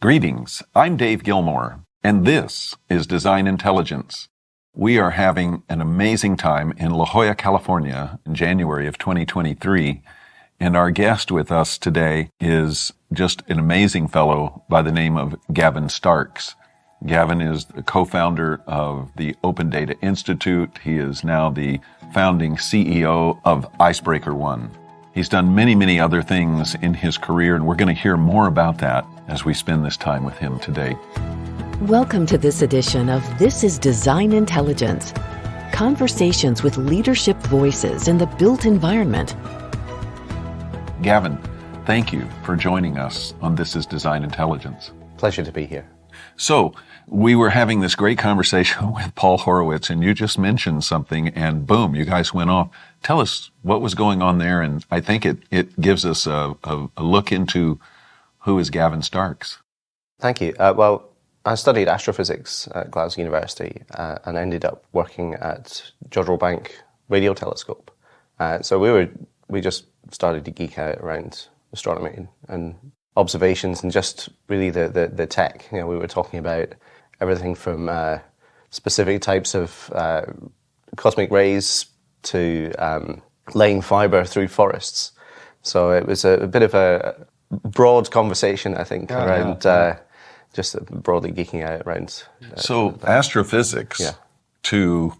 Greetings, I'm Dave Gilmore, and this is Design Intelligence. We are having an amazing time in La Jolla, California in January of 2023, and our guest with us today is just an amazing fellow by the name of Gavin Starks. Gavin is the co-founder of the Open Data Institute. He is now the founding CEO of Icebreaker One. He's done many other things in his career, and we're going to hear more about that as we spend this time with him today. Welcome to this edition of This is Design Intelligence. Conversations with leadership voices in the built environment. Gavin, thank you for joining us on This is Design Intelligence. Pleasure to be here. So, we were having this great conversation with Paul Horowitz, and you just mentioned something, and boom, you guys went off. Tell us what was going on there, and I think it gives us a look into who is Gavin Starks. Thank you. Well, I studied astrophysics at Glasgow University and ended up working at Jodrell Bank Radio Telescope. So we just started to geek out around astronomy and observations and just really the tech. You know, we were talking about everything from specific types of cosmic rays to laying fiber through forests. So it was a bit of a broad conversation, I think, around just broadly geeking out around. So astrophysics to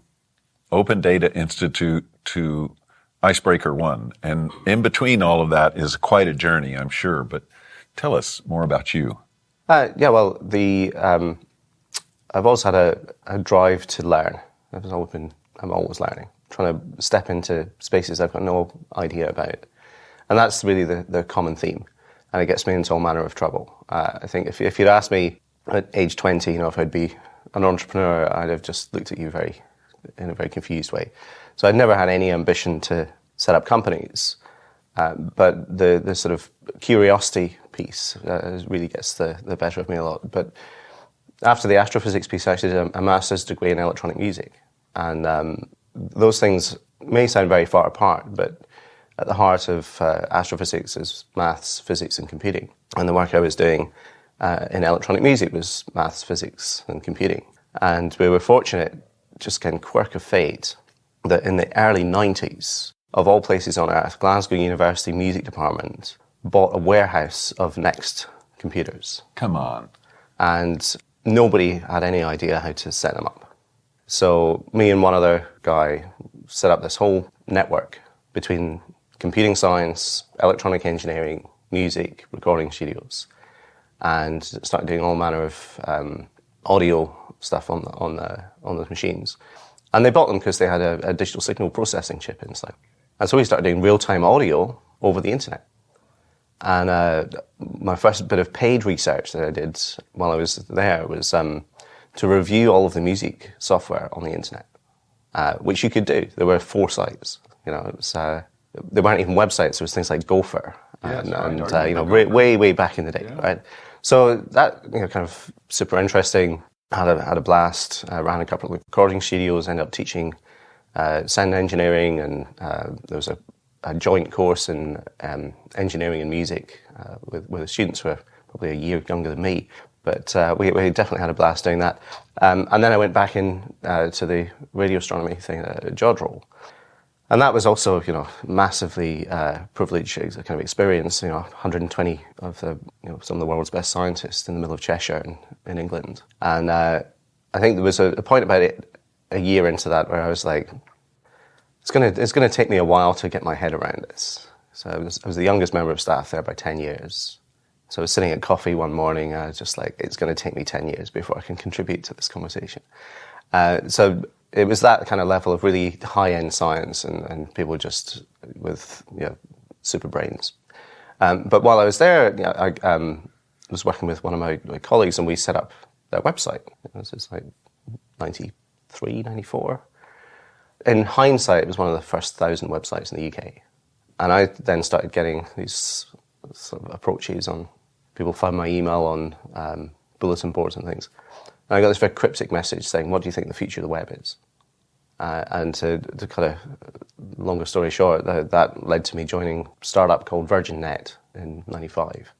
Open Data Institute to Icebreaker One, and in between all of that is quite a journey, I'm sure. But tell us more about you. I've always had a drive to learn. I'm always learning, trying to step into spaces I've got no idea about. And that's really the common theme. And it gets me into all manner of trouble. I think if you'd asked me at age 20, if I'd be an entrepreneur, I'd have just looked at you in a very confused way. So I'd never had any ambition to set up companies. But the sort of curiosity piece really gets the better of me a lot. But after the astrophysics piece, I actually did a master's degree in electronic music. And those things may sound very far apart, but at the heart of astrophysics is maths, physics, and computing. And the work I was doing in electronic music was maths, physics, and computing. And we were fortunate, just kind of quirk of fate, that in the early 90s, of all places on earth, Glasgow University Music Department bought a warehouse of Next computers. Come on. And nobody had any idea how to set them up. So me and one other guy set up this whole network between computing science, electronic engineering, music, recording studios, and started doing all manner of audio stuff on those machines. And they bought them because they had a digital signal processing chip inside. And so we started doing real-time audio over the internet. And my first bit of paid research that I did while I was there was to review all of the music software on the internet, which you could do. There were 4 sites. It was there weren't even websites. There was things like Gopher, way back in the day, right? So that kind of super interesting. Had a blast. Ran a couple of recording studios. Ended up teaching sound engineering, and there was a joint course in engineering and music with students who were probably a year younger than me. But we definitely had a blast doing that. And then I went back in to the radio astronomy thing at Jodrell. And that was also, massively privileged kind of experience. 120 of some of the world's best scientists in the middle of Cheshire in England. And I think there was a point about it a year into that where I was like, it's gonna take me a while to get my head around this. So I was the youngest member of staff there by 10 years. So I was sitting at coffee one morning. I was just like, it's going to take me 10 years before I can contribute to this conversation. So it was that kind of level of really high-end science and people just with super brains. But while I was there, I was working with one of my colleagues, and we set up their website. This is like 93, 94. In hindsight, it was one of the first 1,000 websites in the UK. And I then started getting these sort of approaches on people find my email on bulletin boards and things. And I got this very cryptic message saying, what do you think the future of the web is? And to kind of, longer story short, that led to me joining a startup called Virgin Net in '95.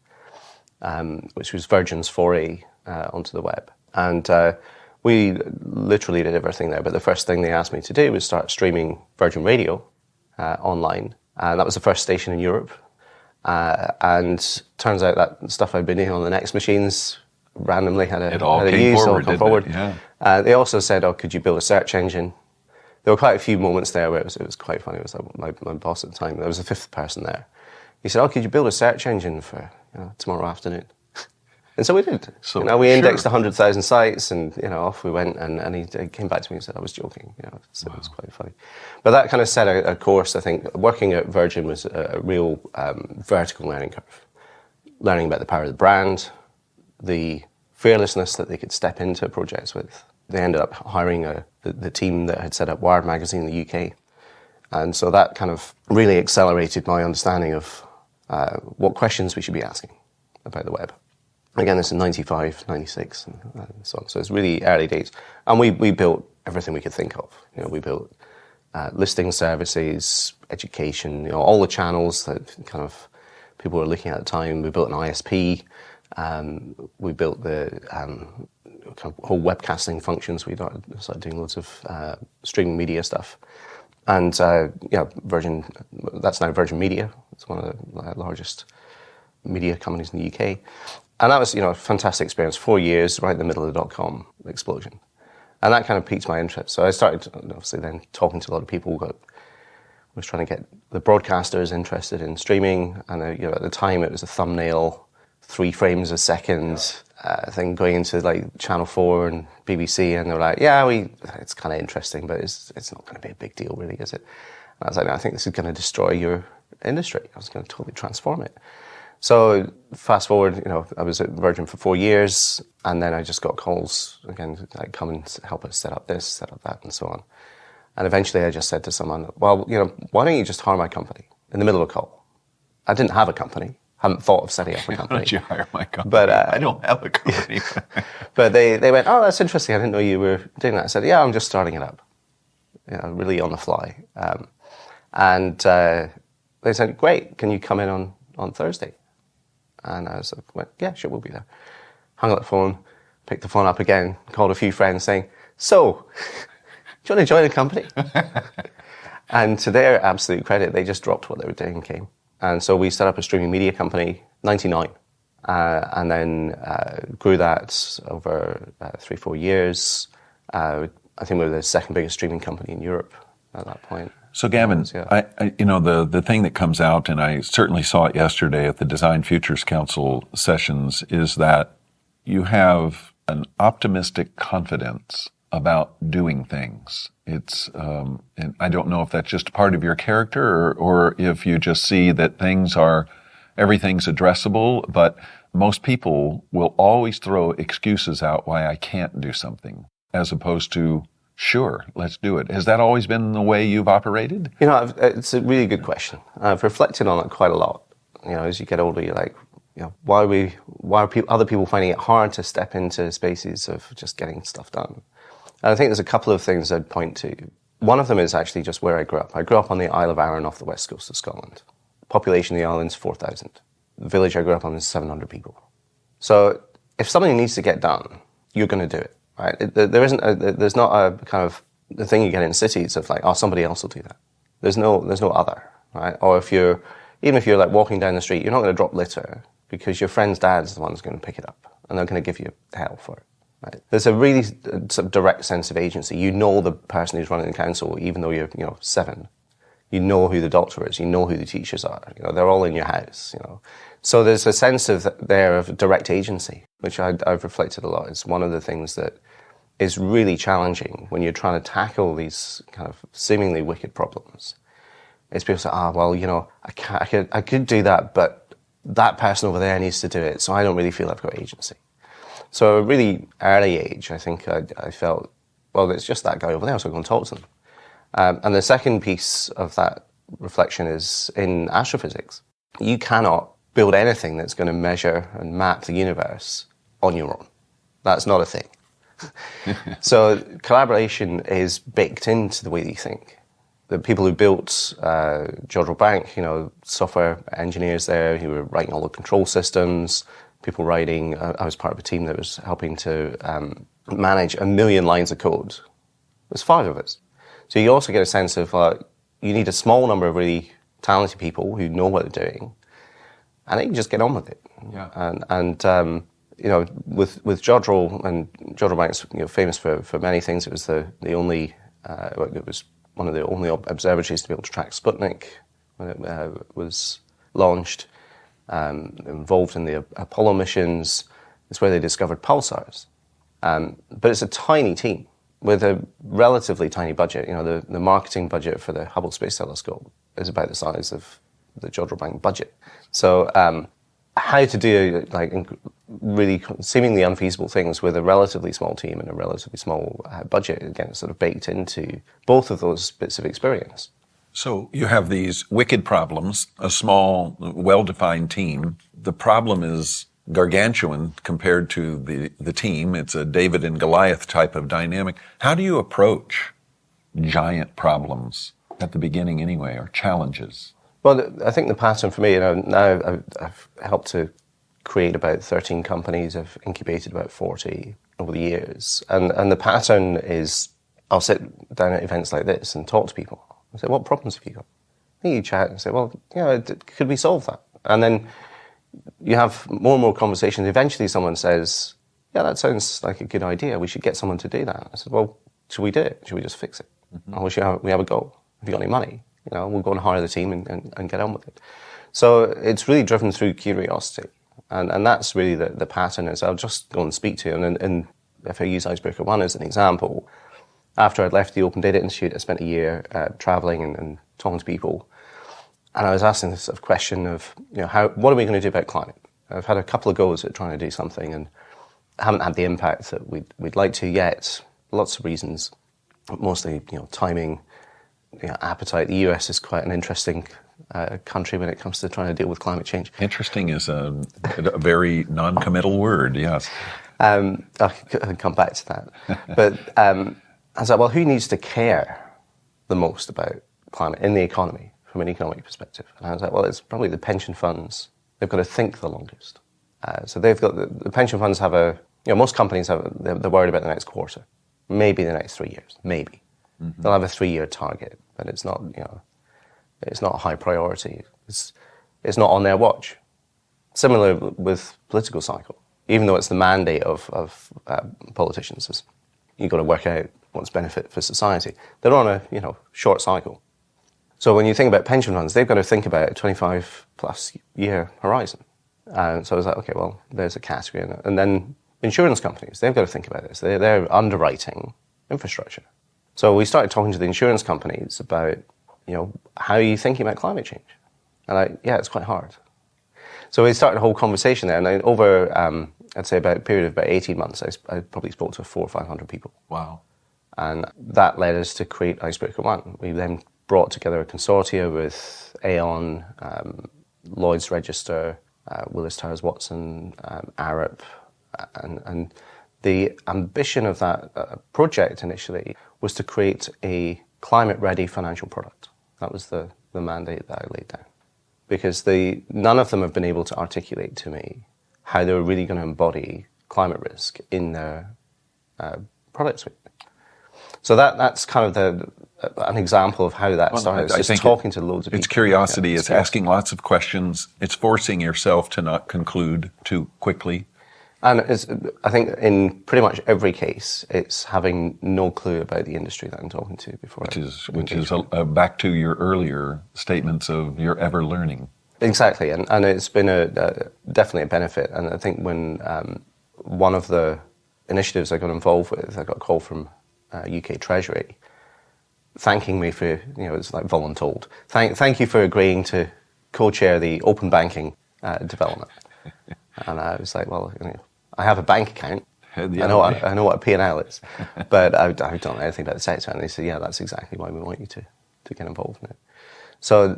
which was Virgin's foray onto the web. And we literally did everything there. But the first thing they asked me to do was start streaming Virgin Radio online. And that was the first station in Europe. And turns out that stuff I'd been doing on the Next machines randomly had a use, all come forward. Yeah. They also said, "Oh, could you build a search engine?" There were quite a few moments there where it was quite funny. It was like my boss at the time. There was a fifth person there. He said, "Oh, could you build a search engine for tomorrow afternoon?" And so we did. So we indexed 100,000 sites, and off we went. And he came back to me and said I was joking. So it was quite funny. But that kind of set a course. I think working at Virgin was a real vertical learning curve. Learning about the power of the brand, the fearlessness that they could step into projects with. They ended up hiring the team that had set up Wired magazine in the UK. And so that kind of really accelerated my understanding of what questions we should be asking about the web. Again, this is 95, 96, and so on. So it's really early days. And we built everything we could think of. We built listing services, education, all the channels that kind of people were looking at the time. We built an ISP. We built the kind of whole webcasting functions. We started doing loads of streaming media stuff. And Virgin, that's now Virgin Media. It's one of the largest media companies in the UK. And that was, a fantastic experience. 4 years, right in the middle of the dot-com explosion. And that kind of piqued my interest. So I started, obviously, then talking to a lot of people. Was trying to get the broadcasters interested in streaming. And at the time, it was a thumbnail, 3 frames a second thing going into like Channel 4 and BBC. And they were like, it's kind of interesting, but it's not going to be a big deal, really, is it? And I was like, I think this is going to destroy your industry. I was going to totally transform it. So fast forward, I was at Virgin for 4 years, and then I just got calls again, like, come and help us set up this, set up that, and so on. And eventually I just said to someone, well, why don't you just hire my company in the middle of a call? I didn't have a company. Hadn't thought of setting up a company. Why don't you hire my company? But, I don't have a company. But they went, oh, that's interesting. I didn't know you were doing that. I said, yeah, I'm just starting it up. Really on the fly. And they said, great, can you come in on Thursday? And I was like, yeah, sure, we'll be there. Hung up the phone, picked the phone up again, called a few friends saying, so, do you want to join the company? And to their absolute credit, they just dropped what they were doing and came. And so we set up a streaming media company, 99, and then grew that over 3-4 years. I think we were the second biggest streaming company in Europe at that point. So Gavin, the thing that comes out, and I certainly saw it yesterday at the Design Futures Council sessions, is that you have an optimistic confidence about doing things. It's, and I don't know if that's just part of your character or if you just see that everything's addressable, but most people will always throw excuses out why I can't do something, as opposed to, sure, let's do it. Has that always been the way you've operated? It's a really good question. I've reflected on it quite a lot. As you get older, you're like, why are other people finding it hard to step into spaces of just getting stuff done? And I think there's a couple of things I'd point to. One of them is actually just where I grew up. I grew up on the Isle of Arran off the west coast of Scotland. Population of the island's 4,000. The village I grew up on is 700 people. So if something needs to get done, you're going to do it. Right? There's not a kind of the thing you get in cities of like, oh, somebody else will do that. There's no other, right? Or even if you're like walking down the street, you're not going to drop litter because your friend's dad's the one who's going to pick it up and they're going to give you hell for it. Right? There's a really sort of direct sense of agency. You know the person who's running the council, even though you're 7. You know who the doctor is. You know who the teachers are. They're all in your house. So there's a sense of direct agency, which I've reflected a lot. It's one of the things that is really challenging when you're trying to tackle these kind of seemingly wicked problems. It's people say, I could do that, but that person over there needs to do it, so I don't really feel I've got agency. So at a really early age, I think I felt, well, it's just that guy over there, so I'm going to talk to them. And the second piece of that reflection is in astrophysics. You cannot build anything that's going to measure and map the universe on your own. That's not a thing. So collaboration is baked into the way that you think. The people who built Jodrell Bank, software engineers there who were writing all the control systems, people writing. I was part of a team that was helping to manage 1 million lines of code. There's 5 of us. So you also get a sense of you need a small number of really talented people who know what they're doing, and they can just get on with it. Yeah. And with Jodrell, and Jodrell Bank's famous for many things. It was the only, it was one of the only observatories to be able to track Sputnik when it was launched. Involved in the Apollo missions. It's where they discovered pulsars. But it's a tiny team with a relatively tiny budget. The marketing budget for the Hubble Space Telescope is about the size of the Jodrell Bank budget. So how to do really seemingly unfeasible things with a relatively small team and a relatively small budget, again, sort of baked into both of those bits of experience. So you have these wicked problems, a small, well-defined team. The problem is gargantuan compared to the team. It's a David and Goliath type of dynamic. How do you approach giant problems at the beginning anyway, or challenges? Well, I think the pattern for me, now I've helped to create about 13 companies. I've incubated about 40 over the years. And the pattern is I'll sit down at events like this and talk to people. I say, what problems have you got? And you chat and say, well, could we solve that? And then you have more and more conversations. Eventually someone says, yeah, that sounds like a good idea. We should get someone to do that. I said, well, should we do it? Should we just fix it? Mm-hmm. Or we have a go? Have you got any money? We'll go and hire the team and get on with it. So it's really driven through curiosity. And that's really the pattern is I'll just go and speak to you. And if I use Icebreaker One as an example, after I'd left the Open Data Institute, I spent a year traveling and talking to people. And I was asking this sort of question of, what are we going to do about climate? I've had a couple of goes at trying to do something and haven't had the impact that we'd like to yet. Lots of reasons, mostly, timing, appetite. The US is quite an interesting country when it comes to trying to deal with climate change. Interesting is a very non-committal word, yes. I'll come back to that. But I was like, well, who needs to care the most about climate in the economy from an economic perspective? And I was like, well, it's probably the pension funds. They've got to think the longest. So they've got the pension funds have most companies they're worried about the next quarter, maybe the next 3 years, maybe. Mm-hmm. They'll have a 3-year target, but it's not, it's not a high priority. It's not on their watch. Similar with political cycle, even though it's the mandate of politicians, is you've got to work out what's benefit for society. They're on a short cycle. So when you think about pension funds, they've got to think about a 25+ year horizon. And so I was like, okay, well, there's a category. And then insurance companies, they've got to think about this. They're underwriting infrastructure. So we started talking to the insurance companies about, how are you thinking about climate change? And it's quite hard. So we started a whole conversation there. And then over, I'd say about a period of about 18 months, I probably spoke to 400 or 500 people. Wow. And that led us to create Icebreaker One. We then brought together a consortia with Aon, Lloyd's Register, Willis Towers Watson, Arup, and the ambition of that project initially was to create a climate-ready financial product. That was the mandate that I laid down. Because none of them have been able to articulate to me how they were really going to embody climate risk in their product suite. So that's kind of an example of how that started. It's just talking to loads of people. It's curiosity. It's asking lots of questions. It's forcing yourself to not conclude too quickly. And I think in pretty much every case, it's having no clue about the industry that I'm talking to before. Which is back to your earlier statements of you're ever learning. Exactly, and it's been definitely a benefit. And I think when one of the initiatives I got involved with, I got a call from UK Treasury thanking me for, it's like voluntold. Thank you for agreeing to co-chair the open banking development. And I was like, well, I have a bank account. I know what a P&L is, but I don't know anything about the sector. And they said, yeah, that's exactly why we want you to get involved in it. So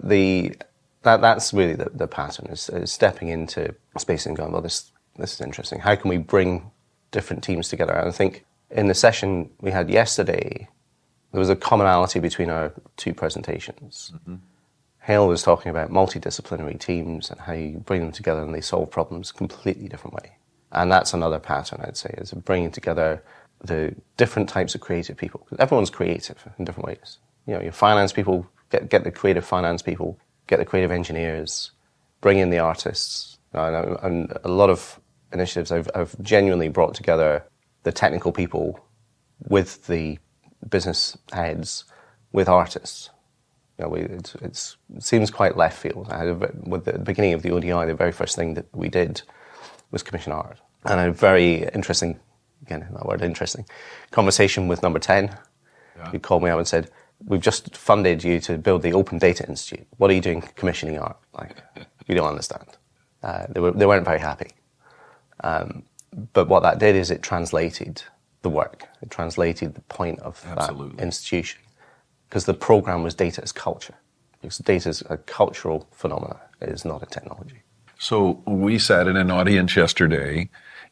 that's really the pattern, is stepping into space and going, well, this is interesting. How can we bring different teams together? And I think in the session we had yesterday, there was a commonality between our two presentations. Mm-hmm. Hale was talking about multidisciplinary teams and how you bring them together and they solve problems a completely different way. And that's another pattern, I'd say, is bringing together the different types of creative people. Because everyone's creative in different ways. You know, your finance people, get the creative finance people, get the creative engineers, bring in the artists. And a lot of initiatives I've genuinely brought together the technical people with the business heads, with artists. You know, it seems quite left field. With the beginning of the ODI, the very first thing that we did was commission art. And a very interesting, again, that word interesting, conversation with number 10, who called me up and said, we've just funded you to build the Open Data Institute. What are you doing commissioning art? Like, we don't understand. They weren't very happy. But what that did is it translated the work. It translated the point of that institution. Because the program was data as culture. Because data is a cultural phenomenon. It is not a technology. So we sat in an audience yesterday,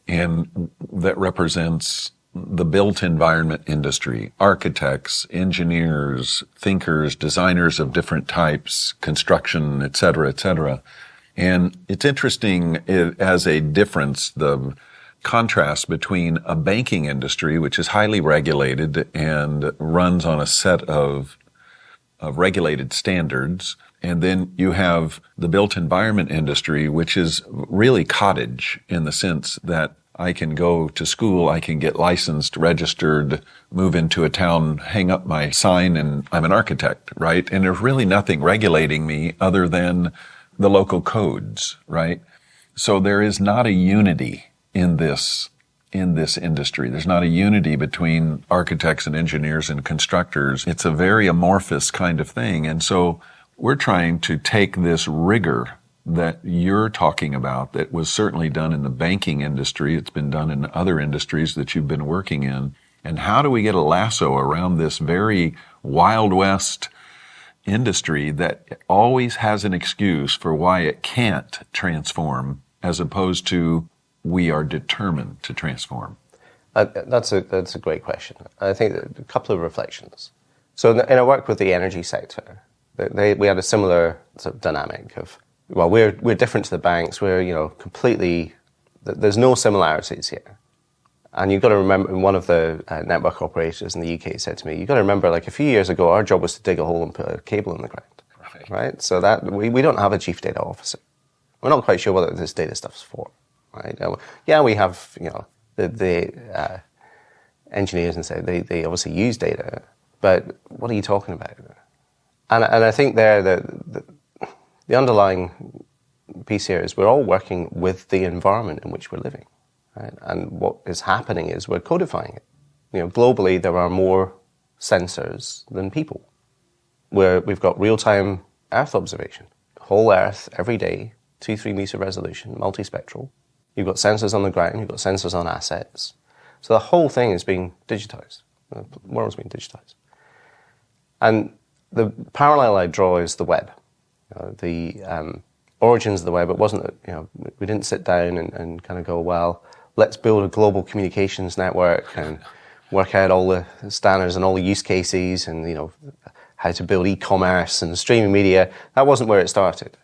and that represents the built environment industry, architects, engineers, thinkers, designers of different types, construction, et cetera, et cetera. And it's interesting as a difference, the contrast between a banking industry, which is highly regulated and runs on a set of regulated standards, and then you have the built environment industry, which is really cottage in the sense that I can go to school, I can get licensed, registered, move into a town, hang up my sign, and I'm an architect, right? And there's really nothing regulating me other than the local codes, right? So there is not a unity in this industry. There's not a unity between architects and engineers and constructors. It's a very amorphous kind of thing. And so we're trying to take this rigor that you're talking about that was certainly done in the banking industry. It's been done in other industries that you've been working in. And how do we get a lasso around this very Wild West industry that always has an excuse for why it can't transform, as opposed to we are determined to transform? That's a great question. I think a couple of reflections. So in our work with the energy sector, we had a similar sort of dynamic of, well, we're different to the banks. We're, completely, there's no similarities here. And you've got to remember, one of the network operators in the UK said to me, you've got to remember, like a few years ago, our job was to dig a hole and put a cable in the ground. Right? So that we don't have a chief data officer. We're not quite sure what this data stuff's for. Right? Yeah, we have, the engineers and say they obviously use data, but what are you talking about? And I think there the underlying piece here is we're all working with the environment in which we're living, right? And what is happening is we're codifying it. Globally there are more sensors than people. We've got real-time Earth observation, whole Earth every day, 2-3 meter resolution, multispectral. You've got sensors on the ground, you've got sensors on assets. So the whole thing is being digitized. The world's being digitized. And the parallel I draw is the web. The origins of the web, it wasn't, we didn't sit down and kind of go, well, let's build a global communications network and work out all the standards and all the use cases and, how to build e-commerce and streaming media. That wasn't where it started.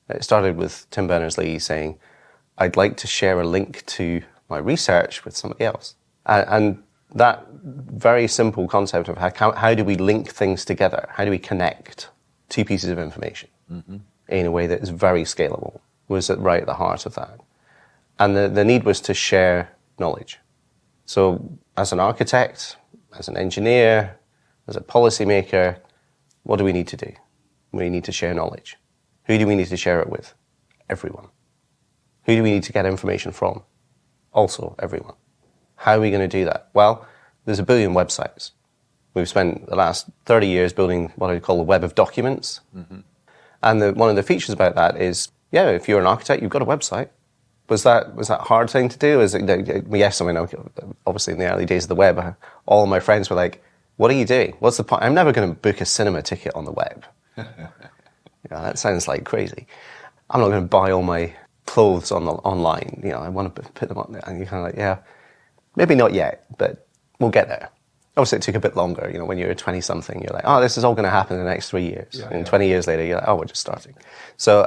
It started with Tim Berners-Lee saying, I'd like to share a link to my research with somebody else. And that very simple concept of how do we link things together? How do we connect two pieces of information in a way that is very scalable was right at the heart of that. And the need was to share knowledge. So as an architect, as an engineer, as a policymaker, what do we need to do? We need to share knowledge. Who do we need to share it with? Everyone. Who do we need to get information from? Also, everyone. How are we going to do that? Well, there's 1 billion websites. We've spent the last 30 years building what I call the web of documents. And one of the features about that is, if you're an architect, you've got a website. Was that a hard thing to do? Yes, obviously in the early days of the web, all of my friends were like, what are you doing? What's the point? I'm never going to book a cinema ticket on the web. That sounds like crazy. I'm not going to buy all my clothes online. I want to put them on there. And you're kind of like, maybe not yet, but we'll get there. Obviously, it took a bit longer. When you're 20-something, you're like, oh, this is all going to happen in the next 3 years. Yeah, and 20 years later, you're like, oh, we're just starting. So,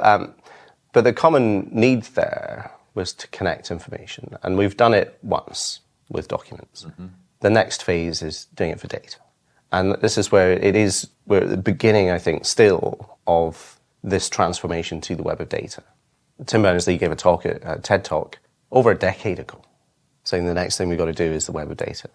but the common need there was to connect information. And we've done it once with documents. Mm-hmm. The next phase is doing it for data. And this is where we're at the beginning, I think, still of this transformation to the web of data. Tim Berners-Lee gave a talk at a TED Talk over a decade ago, saying the next thing we've got to do is the web of data.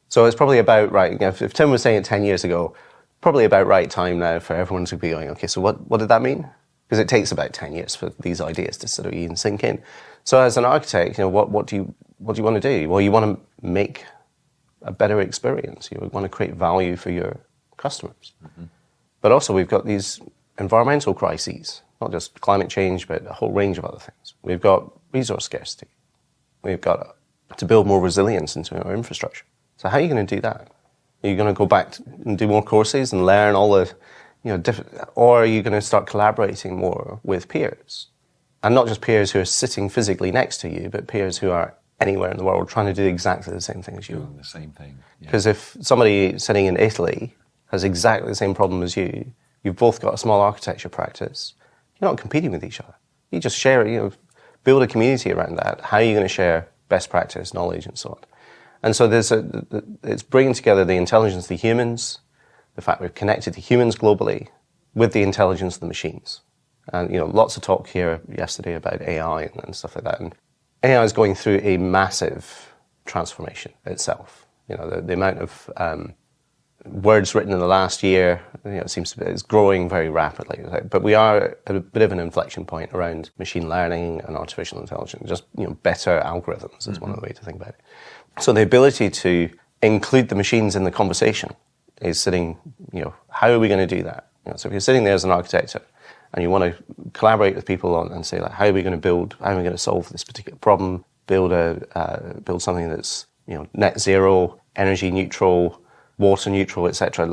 So it's probably about right. If Tim was saying it 10 years ago, probably about right time now for everyone to be going, okay, so what did that mean? Because it takes about 10 years for these ideas to sort of even sink in. So as an architect, what do you want to do? Well, you want to make a better experience. You want to create value for your customers. Mm-hmm. But also we've got these environmental crises, not just climate change, but a whole range of other things. We've got resource scarcity. We've got to build more resilience into our infrastructure. So how are you going to do that? Are you going to go back and do more courses and learn all the, different, or are you going to start collaborating more with peers? And not just peers who are sitting physically next to you, but peers who are anywhere in the world trying to do exactly the same thing as you. Doing the same thing. Because if somebody sitting in Italy has exactly the same problem as you, you've both got a small architecture practice, you're not competing with each other. You just share it, build a community around that. How are you going to share best practice, knowledge, and so on? And so it's bringing together the intelligence of the humans, the fact we've connected the humans globally with the intelligence of the machines. And, lots of talk here yesterday about AI and stuff like that. And AI is going through a massive transformation itself. The amount of words written in the last year, it seems to be it's growing very rapidly. But we are at a bit of an inflection point around machine learning and artificial intelligence. Just better algorithms is one of the ways to think about it. So the ability to include the machines in the conversation is sitting. How are we going to do that? So if you're sitting there as an architect and you want to collaborate with people and say, how are we going to solve this particular problem? Build something that's net zero, energy neutral, water neutral, etc.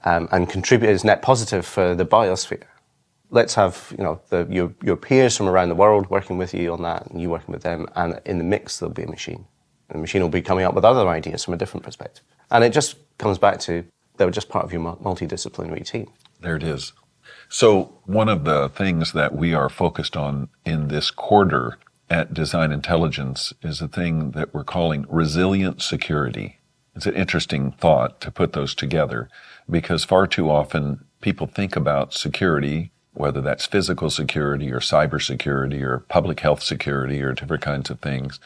And contribute as net positive for the biosphere. Let's have your peers from around the world working with you on that, and you working with them, and in the mix there'll be a machine. And the machine will be coming up with other ideas from a different perspective. And it just comes back to they were just part of your multidisciplinary team. There it is. So one of the things that we are focused on in this quarter at Design Intelligence is a thing that we're calling resilient security. It's an interesting thought to put those together because far too often people think about security, whether that's physical security or cybersecurity or public health security or different kinds of things,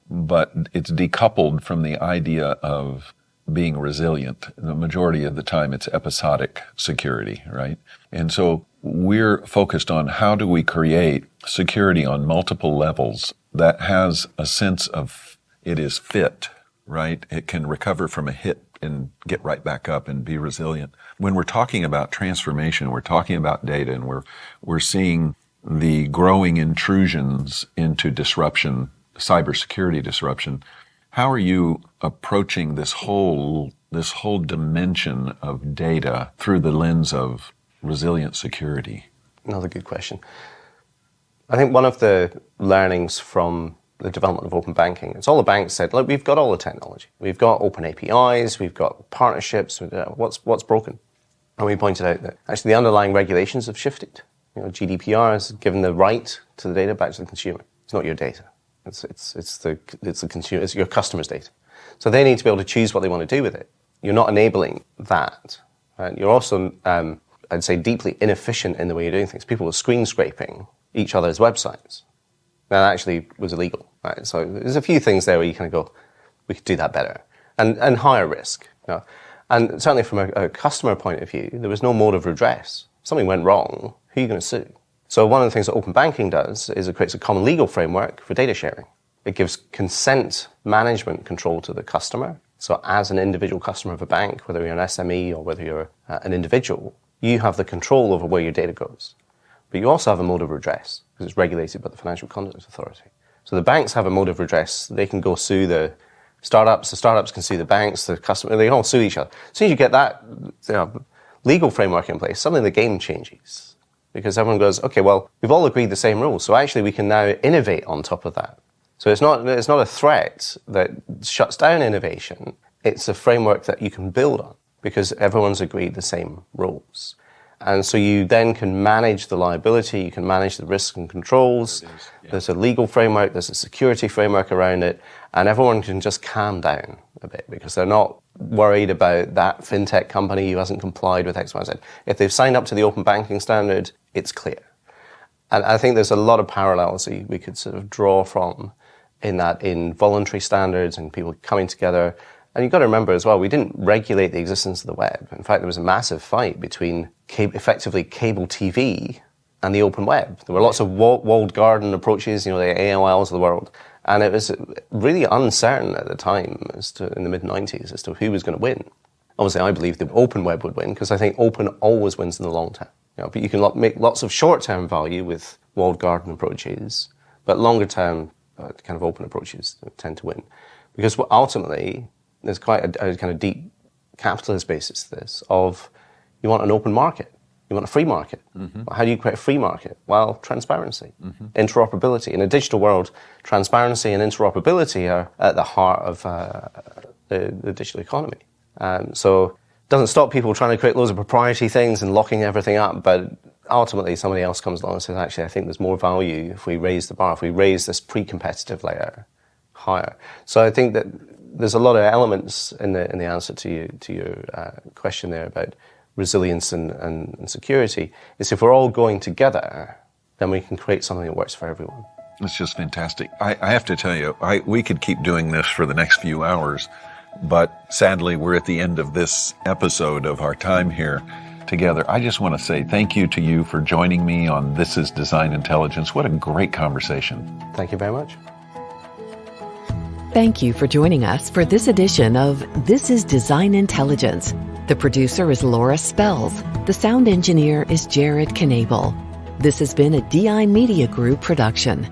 but it's decoupled from the idea of being resilient. The majority of the time it's episodic security, right? And so we're focused on how do we create security on multiple levels that has a sense of it is fit, right? It can recover from a hit and get right back up and be resilient. When we're talking about transformation, we're talking about data, and we're seeing the growing intrusions into disruption, cybersecurity disruption. How are you approaching this whole dimension of data through the lens of resilient security? Another good question. I think one of the learnings from the development of open banking, it's all the banks said, look, we've got all the technology. We've got open APIs, we've got partnerships, what's broken? And we pointed out that actually the underlying regulations have shifted. GDPR has given the right to the data back to the consumer. It's not your data. It's the consumer, it's your customer's data. So they need to be able to choose what they want to do with it. You're not enabling that. Right? You're also, I'd say, deeply inefficient in the way you're doing things. People were screen scraping each other's websites. Now, that actually was illegal. Right? So there's a few things there where you kind of go, we could do that better. And higher risk. And certainly from a customer point of view, there was no mode of redress. If something went wrong, who are you going to sue? So one of the things that open banking does is it creates a common legal framework for data sharing. It gives consent management control to the customer. So as an individual customer of a bank, whether you're an SME or whether you're an individual, you have the control over where your data goes. But you also have a mode of redress because it's regulated by the Financial Conduct Authority. So the banks have a mode of redress. They can go sue the startups can sue the banks, the customer, they can all sue each other. As soon as you get that legal framework in place, suddenly the game changes. Because everyone goes, okay, well, we've all agreed the same rules, so actually we can now innovate on top of that. So it's not a threat that shuts down innovation. it's a framework that you can build on because everyone's agreed the same rules. And so you then can manage the liability, you can manage the risks and controls. There's a legal framework, there's a security framework around it, and everyone can just calm down a bit because they're not worried about that fintech company who hasn't complied with X, Y, Z. If they've signed up to the open banking standard, it's clear. And I think there's a lot of parallels that we could sort of draw from in voluntary standards and people coming together. And you've got to remember as well, we didn't regulate the existence of the web. In fact, there was a massive fight between effectively cable TV and the open web. There were lots of walled garden approaches, the AOLs of the world. And it was really uncertain at the time, in the mid-90s, as to who was going to win. Obviously, I believe the open web would win, because I think open always wins in the long term. But you can make lots of short-term value with walled garden approaches, but longer-term kind of open approaches tend to win. Because ultimately, there's quite a kind of deep capitalist basis to this of you want an open market, you want a free market. Mm-hmm. How do you create a free market? Well, transparency, interoperability. In a digital world, transparency and interoperability are at the heart of the digital economy. So it doesn't stop people trying to create loads of proprietary things and locking everything up, but ultimately somebody else comes along and says, actually, I think there's more value if we raise the bar, if we raise this pre-competitive layer higher. So I think that there's a lot of elements in the answer to your question there about resilience and security. Is if we're all going together, then we can create something that works for everyone. It's just fantastic. I have to tell you, we could keep doing this for the next few hours, but sadly, we're at the end of this episode of our time here together. I just want to say thank you to you for joining me on This is Design Intelligence. What a great conversation. Thank you very much. Thank you for joining us for this edition of This is Design Intelligence. The producer is Laura Spells. The sound engineer is Jared Knable. This has been a DI Media Group production.